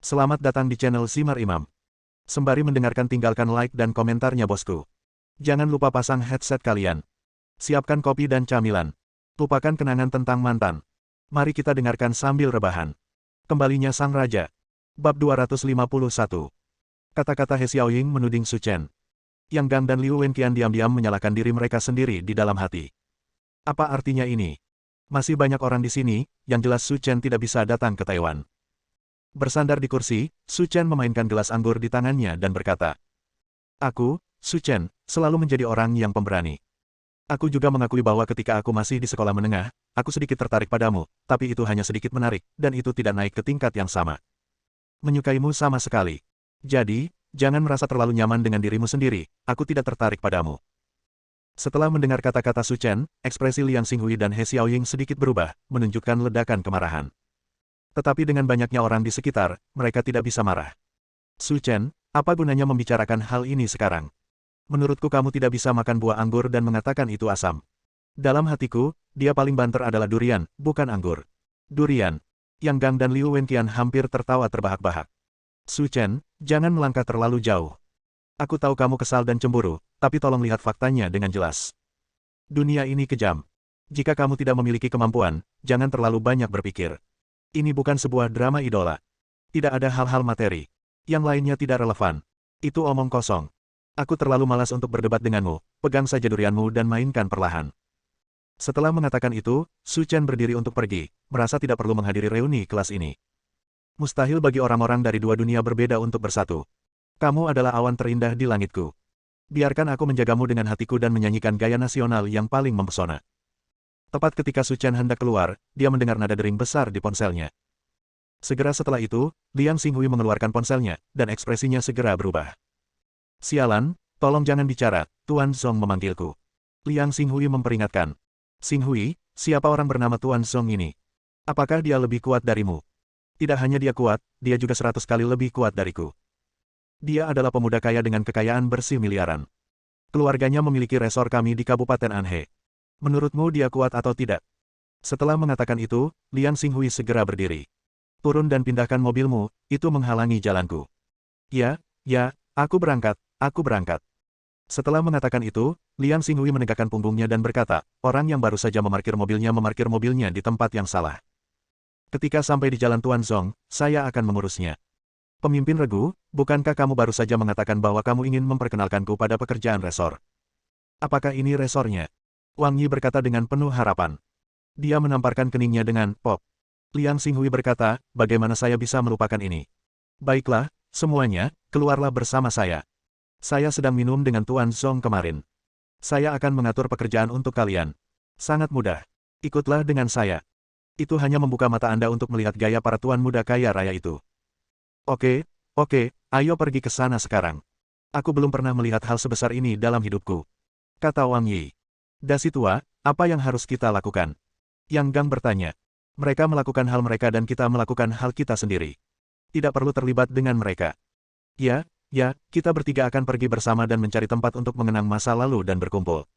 Selamat datang di channel Simar Imam. Sembari mendengarkan tinggalkan like dan komentarnya bosku. Jangan lupa pasang headset kalian. Siapkan kopi dan camilan. Lupakan kenangan tentang mantan. Mari kita dengarkan sambil rebahan. Kembalinya Sang Raja. Bab 251. Kata-kata He Xiaoying menuding Su Chen. Yang Gang dan Liu Wenqian diam-diam menyalahkan diri mereka sendiri di dalam hati. Apa artinya ini? Masih banyak orang di sini, yang jelas Su Chen tidak bisa datang ke Taiwan. Bersandar di kursi, Su Chen memainkan gelas anggur di tangannya dan berkata, "Aku, Su Chen, selalu menjadi orang yang pemberani. Aku juga mengakui bahwa ketika aku masih di sekolah menengah, aku sedikit tertarik padamu, tapi itu hanya sedikit menarik, dan itu tidak naik ke tingkat yang sama. Menyukaimu sama sekali. Jadi, jangan merasa terlalu nyaman dengan dirimu sendiri, aku tidak tertarik padamu." Setelah mendengar kata-kata Su Chen, ekspresi Liang Xinghui dan He Xiaoying sedikit berubah, menunjukkan ledakan kemarahan. Tetapi dengan banyaknya orang di sekitar, mereka tidak bisa marah. "Su Chen, apa gunanya membicarakan hal ini sekarang? Menurutku kamu tidak bisa makan buah anggur dan mengatakan itu asam. Dalam hatiku, dia paling banter adalah durian, bukan anggur." "Durian." Yang Gang dan Liu Wenqian hampir tertawa terbahak-bahak. "Su Chen, jangan melangkah terlalu jauh. Aku tahu kamu kesal dan cemburu, tapi tolong lihat faktanya dengan jelas. Dunia ini kejam. Jika kamu tidak memiliki kemampuan, jangan terlalu banyak berpikir. Ini bukan sebuah drama idola. Tidak ada hal-hal materi. Yang lainnya tidak relevan. Itu omong kosong. Aku terlalu malas untuk berdebat denganmu, pegang saja durianmu dan mainkan perlahan." Setelah mengatakan itu, Su Chen berdiri untuk pergi, merasa tidak perlu menghadiri reuni kelas ini. Mustahil bagi orang-orang dari dua dunia berbeda untuk bersatu. Kamu adalah awan terindah di langitku. Biarkan aku menjagamu dengan hatiku dan menyanyikan gaya nasional yang paling mempesona. Tepat ketika Su Chen hendak keluar, dia mendengar nada dering besar di ponselnya. Segera setelah itu, Liang Xinghui mengeluarkan ponselnya, dan ekspresinya segera berubah. "Sialan, tolong jangan bicara, Tuan Zong memanggilku." Liang Xinghui memperingatkan. "Xinghui, siapa orang bernama Tuan Zong ini? Apakah dia lebih kuat darimu?" "Tidak hanya dia kuat, dia juga 100 kali lebih kuat dariku. Dia adalah pemuda kaya dengan kekayaan bersih miliaran. Keluarganya memiliki resor kami di Kabupaten Anhe. Menurutmu dia kuat atau tidak?" Setelah mengatakan itu, Liang Xinghui segera berdiri. "Turun dan pindahkan mobilmu, itu menghalangi jalanku." Ya, aku berangkat, aku berangkat." Setelah mengatakan itu, Liang Xinghui menegakkan punggungnya dan berkata, "Orang yang baru saja memarkir mobilnya di tempat yang salah. Ketika sampai di jalan Tuan Zong, saya akan mengurusnya." "Pemimpin regu, bukankah kamu baru saja mengatakan bahwa kamu ingin memperkenalkanku pada pekerjaan resor? Apakah ini resornya?" Wang Yi berkata dengan penuh harapan. Dia menamparkan keningnya dengan pop. Liang Xinghui berkata, "Bagaimana saya bisa melupakan ini? Baiklah, semuanya, keluarlah bersama saya. Saya sedang minum dengan Tuan Zong kemarin. Saya akan mengatur pekerjaan untuk kalian. Sangat mudah. Ikutlah dengan saya." Itu hanya membuka mata Anda untuk melihat gaya para tuan muda kaya raya itu. Oke, ayo pergi ke sana sekarang. Aku belum pernah melihat hal sebesar ini dalam hidupku," kata Wang Yi. "Dasi tua, apa yang harus kita lakukan?" Yang Gang bertanya. "Mereka melakukan hal mereka dan kita melakukan hal kita sendiri. Tidak perlu terlibat dengan mereka. Ya, kita bertiga akan pergi bersama dan mencari tempat untuk mengenang masa lalu dan berkumpul."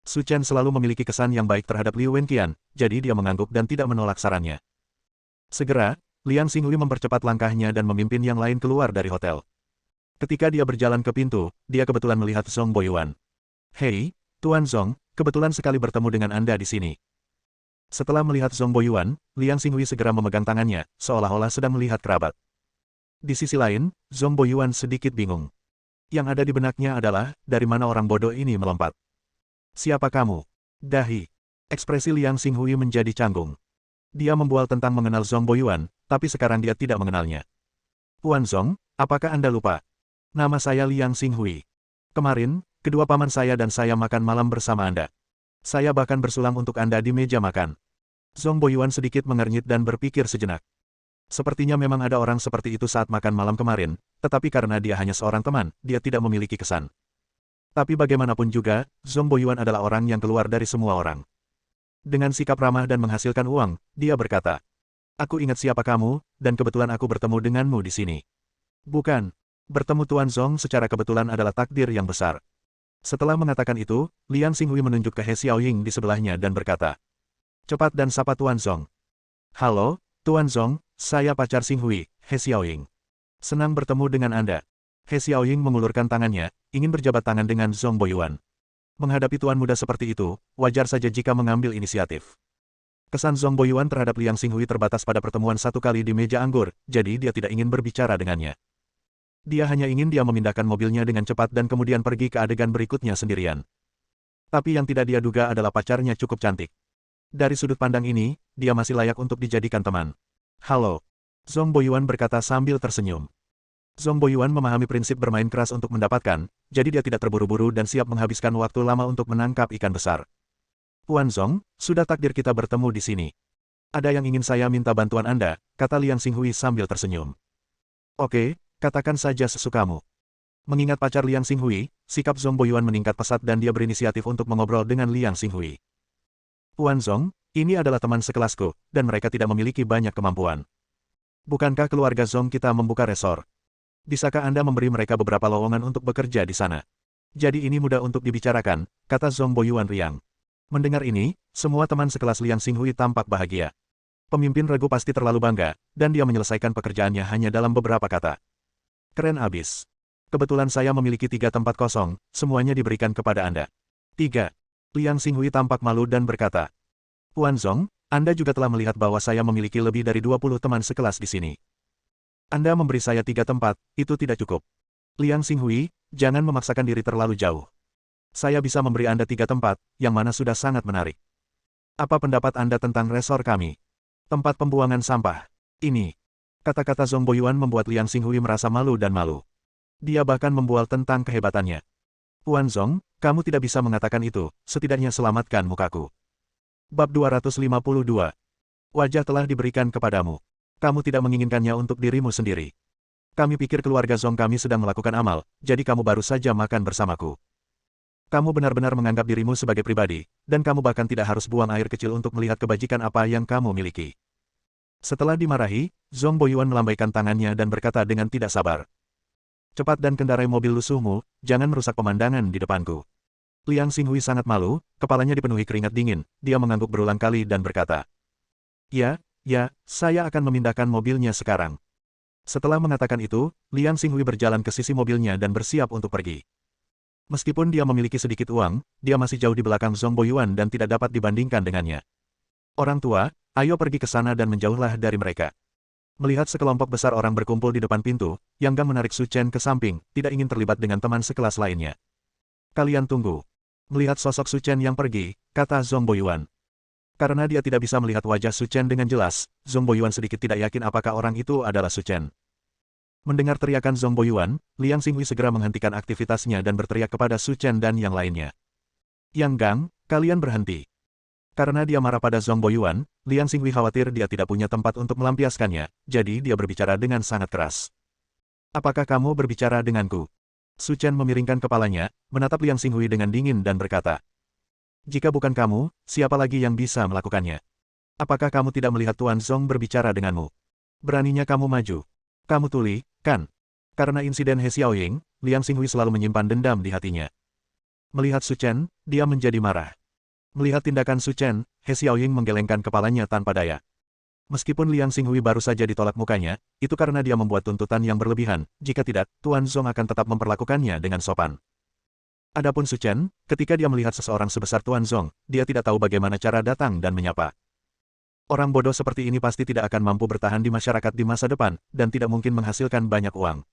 Su Chen selalu memiliki kesan yang baik terhadap Liu Wenqian, jadi dia mengangguk dan tidak menolak sarannya. Segera, Liang Xinghui mempercepat langkahnya dan memimpin yang lain keluar dari hotel. Ketika dia berjalan ke pintu, dia kebetulan melihat Zong Boyuan. "Hei, Tuan Zong, kebetulan sekali bertemu dengan Anda di sini." Setelah melihat Zong Boyuan, Liang Xinghui segera memegang tangannya, seolah-olah sedang melihat kerabat. Di sisi lain, Zong Boyuan sedikit bingung. Yang ada di benaknya adalah, dari mana orang bodoh ini melompat? "Siapa kamu?" "Dahi." Ekspresi Liang Xinghui menjadi canggung. Dia membual tentang mengenal Zong Boyuan, tapi sekarang dia tidak mengenalnya. "Tuan Zong, apakah Anda lupa? Nama saya Liang Xinghui. Kemarin, kedua paman saya dan saya makan malam bersama Anda. Saya bahkan bersulang untuk Anda di meja makan." Zong Boyuan sedikit mengernyit dan berpikir sejenak. Sepertinya memang ada orang seperti itu saat makan malam kemarin, tetapi karena dia hanya seorang teman, dia tidak memiliki kesan. Tapi bagaimanapun juga, Zong Boyuan adalah orang yang keluar dari semua orang. Dengan sikap ramah dan menghasilkan uang, dia berkata, "Aku ingat siapa kamu, dan kebetulan aku bertemu denganmu di sini." "Bukan. Bertemu Tuan Zong secara kebetulan adalah takdir yang besar." Setelah mengatakan itu, Liang Xinghui menunjuk ke He Xiaoying di sebelahnya dan berkata, "Cepat dan sapa Tuan Zong." "Halo, Tuan Zong, saya pacar Xinghui, He Xiaoying. Senang bertemu dengan Anda. He Xiaoying mengulurkan tangannya, ingin berjabat tangan dengan Zhong Boyuan. Menghadapi tuan muda seperti itu, wajar saja jika mengambil inisiatif. Kesan Zhong Boyuan terhadap Liang Xinghui terbatas pada pertemuan satu kali di meja anggur, jadi dia tidak ingin berbicara dengannya. Dia hanya ingin dia memindahkan mobilnya dengan cepat dan kemudian pergi ke adegan berikutnya sendirian. Tapi yang tidak dia duga adalah pacarnya cukup cantik. Dari sudut pandang ini, dia masih layak untuk dijadikan teman. Halo. Zhong Boyuan berkata sambil tersenyum. Zhong Boyuan memahami prinsip bermain keras untuk mendapatkan, jadi dia tidak terburu-buru dan siap menghabiskan waktu lama untuk menangkap ikan besar. Tuan Zhong, sudah takdir kita bertemu di sini. Ada yang ingin saya minta bantuan Anda, kata Liang Xinghui sambil tersenyum. Oke, katakan saja sesukamu. Mengingat pacar Liang Xinghui, sikap Zhong Boyuan meningkat pesat dan dia berinisiatif untuk mengobrol dengan Liang Xinghui. Tuan Zhong, ini adalah teman sekelasku, dan mereka tidak memiliki banyak kemampuan. Bukankah keluarga Zhong kita membuka resor? Bisakah Anda memberi mereka beberapa lowongan untuk bekerja di sana? Jadi ini mudah untuk dibicarakan, kata Zhong Boyuan riang. Mendengar ini, semua teman sekelas Liang Xinghui tampak bahagia. Pemimpin regu pasti terlalu bangga, dan dia menyelesaikan pekerjaannya hanya dalam beberapa kata. Keren abis. Kebetulan saya memiliki 3 tempat kosong, semuanya diberikan kepada Anda. 3. Liang Xinghui tampak malu dan berkata, Tuan Zhong, Anda juga telah melihat bahwa saya memiliki lebih dari 20 teman sekelas di sini. Anda memberi saya 3 tempat, itu tidak cukup. Liang Xinghui, jangan memaksakan diri terlalu jauh. Saya bisa memberi Anda 3 tempat, yang mana sudah sangat menarik. Apa pendapat Anda tentang resor kami? Tempat pembuangan sampah. Ini. Kata-kata Zhong Boyuan membuat Liang Xinghui merasa malu dan malu. Dia bahkan membual tentang kehebatannya. Tuan Zhong, kamu tidak bisa mengatakan itu, setidaknya selamatkan mukaku. Bab 252. Wajah telah diberikan kepadamu. Kamu tidak menginginkannya untuk dirimu sendiri. Kami pikir keluarga Zhong kami sedang melakukan amal, jadi kamu baru saja makan bersamaku. Kamu benar-benar menganggap dirimu sebagai pribadi, dan kamu bahkan tidak harus buang air kecil untuk melihat kebajikan apa yang kamu miliki. Setelah dimarahi, Zhong Boyuan melambaikan tangannya dan berkata dengan tidak sabar. Cepat dan kendarai mobil lusuhmu, jangan merusak pemandangan di depanku. Liang Xinghui sangat malu, kepalanya dipenuhi keringat dingin, dia mengangguk berulang kali dan berkata. Ya, saya akan memindahkan mobilnya sekarang. Setelah mengatakan itu, Liang Xinghui berjalan ke sisi mobilnya dan bersiap untuk pergi. Meskipun dia memiliki sedikit uang, dia masih jauh di belakang Zhong Boyuan dan tidak dapat dibandingkan dengannya. Orang tua, ayo pergi ke sana dan menjauhlah dari mereka. Melihat sekelompok besar orang berkumpul di depan pintu, Yang Gang menarik Su Chen ke samping, tidak ingin terlibat dengan teman sekelas lainnya. Kalian tunggu. Melihat sosok Su Chen yang pergi, kata Zhong Boyuan. Karena dia tidak bisa melihat wajah Su Chen dengan jelas, Zhong Boyuan sedikit tidak yakin apakah orang itu adalah Su Chen. Mendengar teriakan Zhong Boyuan, Liang Xinghui segera menghentikan aktivitasnya dan berteriak kepada Su Chen dan yang lainnya. Yang Gang, kalian berhenti. Karena dia marah pada Zhong Boyuan, Liang Xinghui khawatir dia tidak punya tempat untuk melampiaskannya, jadi dia berbicara dengan sangat keras. Apakah kamu berbicara denganku? Su Chen memiringkan kepalanya, menatap Liang Xinghui dengan dingin dan berkata. Jika bukan kamu, siapa lagi yang bisa melakukannya? Apakah kamu tidak melihat Tuan Zhong berbicara denganmu? Beraninya kamu maju. Kamu tuli, kan? Karena insiden He Xiaoying, Liang Xinghui selalu menyimpan dendam di hatinya. Melihat Su Chen, dia menjadi marah. Melihat tindakan Su Chen, He Xiaoying menggelengkan kepalanya tanpa daya. Meskipun Liang Xinghui baru saja ditolak mukanya, itu karena dia membuat tuntutan yang berlebihan, jika tidak, Tuan Zhong akan tetap memperlakukannya dengan sopan. Adapun Su Chen, ketika dia melihat seseorang sebesar Tuan Zhong, dia tidak tahu bagaimana cara datang dan menyapa. Orang bodoh seperti ini pasti tidak akan mampu bertahan di masyarakat di masa depan, dan tidak mungkin menghasilkan banyak uang.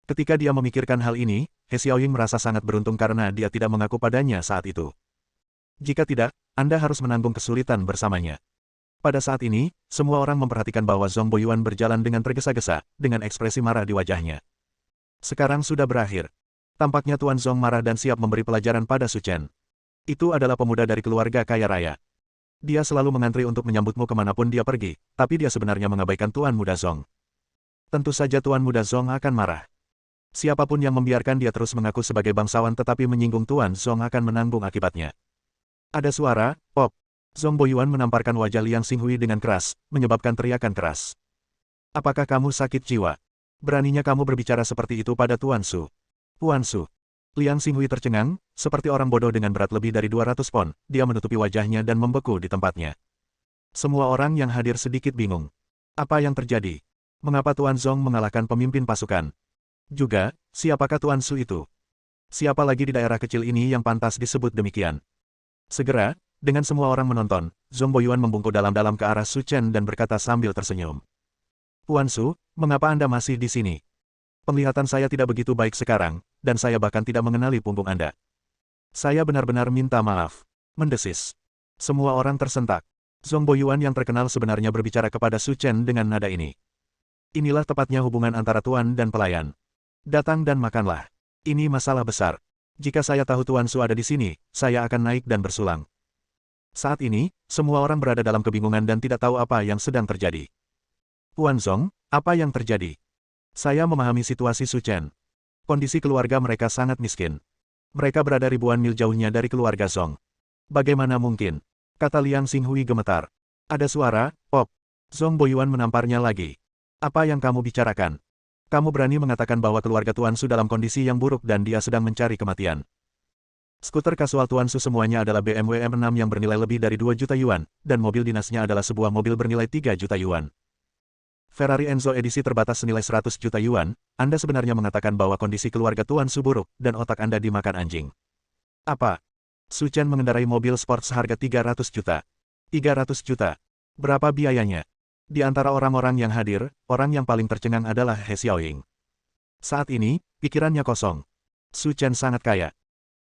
Ketika dia memikirkan hal ini, He Xiaoying merasa sangat beruntung karena dia tidak mengaku padanya saat itu. Jika tidak, Anda harus menanggung kesulitan bersamanya. Pada saat ini, semua orang memperhatikan bahwa Zhong Boyuan berjalan dengan tergesa-gesa, dengan ekspresi marah di wajahnya. Sekarang sudah berakhir. Tampaknya Tuan Zhong marah dan siap memberi pelajaran pada Su Chen. Itu adalah pemuda dari keluarga kaya raya. Dia selalu mengantri untuk menyambutmu kemanapun dia pergi, tapi dia sebenarnya mengabaikan Tuan Muda Zhong. Tentu saja Tuan Muda Zhong akan marah. Siapapun yang membiarkan dia terus mengaku sebagai bangsawan tetapi menyinggung Tuan Zhong akan menanggung akibatnya. Ada suara, pop. Zhong Boyuan menamparkan wajah Liang Xinghui dengan keras, menyebabkan teriakan keras. Apakah kamu sakit jiwa? Beraninya kamu berbicara seperti itu pada Tuan Su. Tuan Su. Liang Xinghui tercengang, seperti orang bodoh dengan berat lebih dari 200 pon, dia menutupi wajahnya dan membeku di tempatnya. Semua orang yang hadir sedikit bingung. Apa yang terjadi? Mengapa Tuan Zong mengalahkan pemimpin pasukan? Juga, siapakah Tuan Su itu? Siapa lagi di daerah kecil ini yang pantas disebut demikian? Segera, dengan semua orang menonton, Zhong Boyuan membungkuk dalam-dalam ke arah Su Chen dan berkata sambil tersenyum. Tuan Su, mengapa Anda masih di sini? Penglihatan saya tidak begitu baik sekarang, dan saya bahkan tidak mengenali punggung Anda. Saya benar-benar minta maaf. Mendesis. Semua orang tersentak. Zhong Boyuan yang terkenal sebenarnya berbicara kepada Su Chen dengan nada ini. Inilah tepatnya hubungan antara tuan dan pelayan. Datang dan makanlah. Ini masalah besar. Jika saya tahu Tuan Su ada di sini, saya akan naik dan bersulang. Saat ini, semua orang berada dalam kebingungan dan tidak tahu apa yang sedang terjadi. Tuan Zong, apa yang terjadi? Saya memahami situasi Su Chen. Kondisi keluarga mereka sangat miskin. Mereka berada ribuan mil jauhnya dari keluarga Zong. Bagaimana mungkin? Kata Liang Xinghui gemetar. Ada suara, pop. Zhong Boyuan menamparnya lagi. Apa yang kamu bicarakan? Kamu berani mengatakan bahwa keluarga Tuan Su dalam kondisi yang buruk dan dia sedang mencari kematian. Skuter kasual Tuan Su semuanya adalah BMW M6 yang bernilai lebih dari 2 juta yuan, dan mobil dinasnya adalah sebuah mobil bernilai 3 juta yuan. Ferrari Enzo edisi terbatas senilai 100 juta yuan, Anda sebenarnya mengatakan bahwa kondisi keluarga Tuan Su buruk, dan otak Anda dimakan anjing. Apa? Su Chen mengendarai mobil sport seharga 300 juta. 300 juta. Berapa biayanya? Di antara orang-orang yang hadir, orang yang paling tercengang adalah He Xiaoying. Saat ini, pikirannya kosong. Su Chen sangat kaya.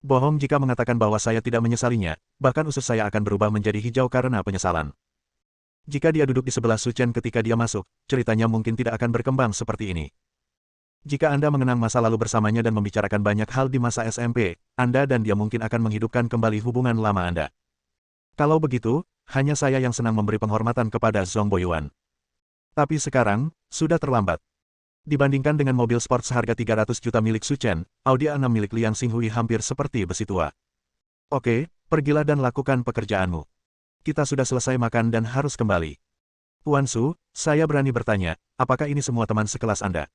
Bohong jika mengatakan bahwa saya tidak menyesalinya, bahkan usus saya akan berubah menjadi hijau karena penyesalan. Jika dia duduk di sebelah Su Chen ketika dia masuk, ceritanya mungkin tidak akan berkembang seperti ini. Jika Anda mengenang masa lalu bersamanya dan membicarakan banyak hal di masa SMP, Anda dan dia mungkin akan menghidupkan kembali hubungan lama Anda. Kalau begitu, hanya saya yang senang memberi penghormatan kepada Zhong Boyuan. Tapi sekarang, sudah terlambat. Dibandingkan dengan mobil sport seharga 300 juta milik Su Chen, Audi A6 milik Liang Xinghui hampir seperti besi tua. Oke, pergilah dan lakukan pekerjaanmu. Kita sudah selesai makan dan harus kembali. Tuan Su, saya berani bertanya, apakah ini semua teman sekelas Anda?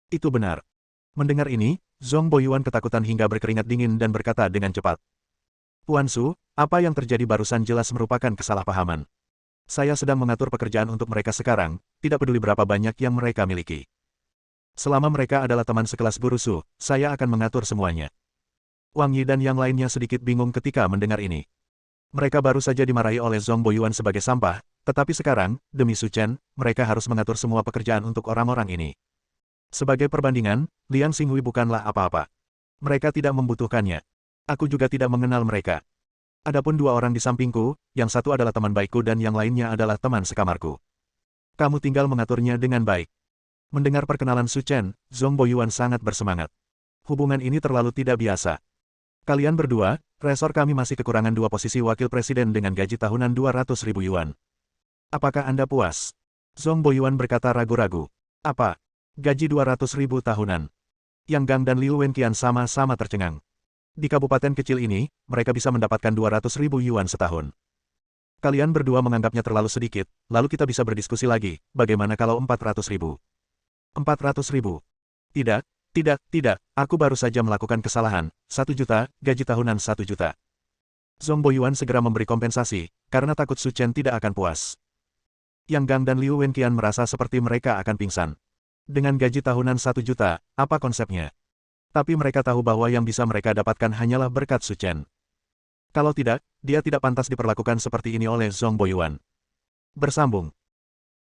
Itu benar. Mendengar ini, Zhong Boyuan ketakutan hingga berkeringat dingin dan berkata dengan cepat. Tuan Su, apa yang terjadi barusan jelas merupakan kesalahpahaman. Saya sedang mengatur pekerjaan untuk mereka sekarang, tidak peduli berapa banyak yang mereka miliki. Selama mereka adalah teman sekelas Guru Su, saya akan mengatur semuanya. Wang Yi dan yang lainnya sedikit bingung ketika mendengar ini. Mereka baru saja dimarahi oleh Zhong Boyuan sebagai sampah, tetapi sekarang, demi Su Chen, mereka harus mengatur semua pekerjaan untuk orang-orang ini. Sebagai perbandingan, Liang Xinghui bukanlah apa-apa. Mereka tidak membutuhkannya. Aku juga tidak mengenal mereka. Adapun dua orang di sampingku, yang satu adalah teman baikku dan yang lainnya adalah teman sekamarku. Kamu tinggal mengaturnya dengan baik. Mendengar perkenalan Su Chen, Zhong Boyuan sangat bersemangat. Hubungan ini terlalu tidak biasa. Kalian berdua, resor kami masih kekurangan 2 posisi wakil presiden dengan gaji tahunan 200.000 yuan. Apakah Anda puas? Zhong Boyuan berkata ragu-ragu. Apa? Gaji 200.000 tahunan. Yang Gang dan Liu Wenqian sama-sama tercengang. Di kabupaten kecil ini, mereka bisa mendapatkan 200.000 yuan setahun. Kalian berdua menganggapnya terlalu sedikit, lalu kita bisa berdiskusi lagi, bagaimana kalau 400.000? 400.000? Tidak, aku baru saja melakukan kesalahan, 1 juta, gaji tahunan 1 juta. Zhong Boyuan segera memberi kompensasi, karena takut Su Chen tidak akan puas. Yang Gang dan Liu Wenqian merasa seperti mereka akan pingsan. Dengan gaji tahunan 1 juta, apa konsepnya? Tapi mereka tahu bahwa yang bisa mereka dapatkan hanyalah berkat Su Chen. Kalau tidak, dia tidak pantas diperlakukan seperti ini oleh Zhong Boyuan. Bersambung.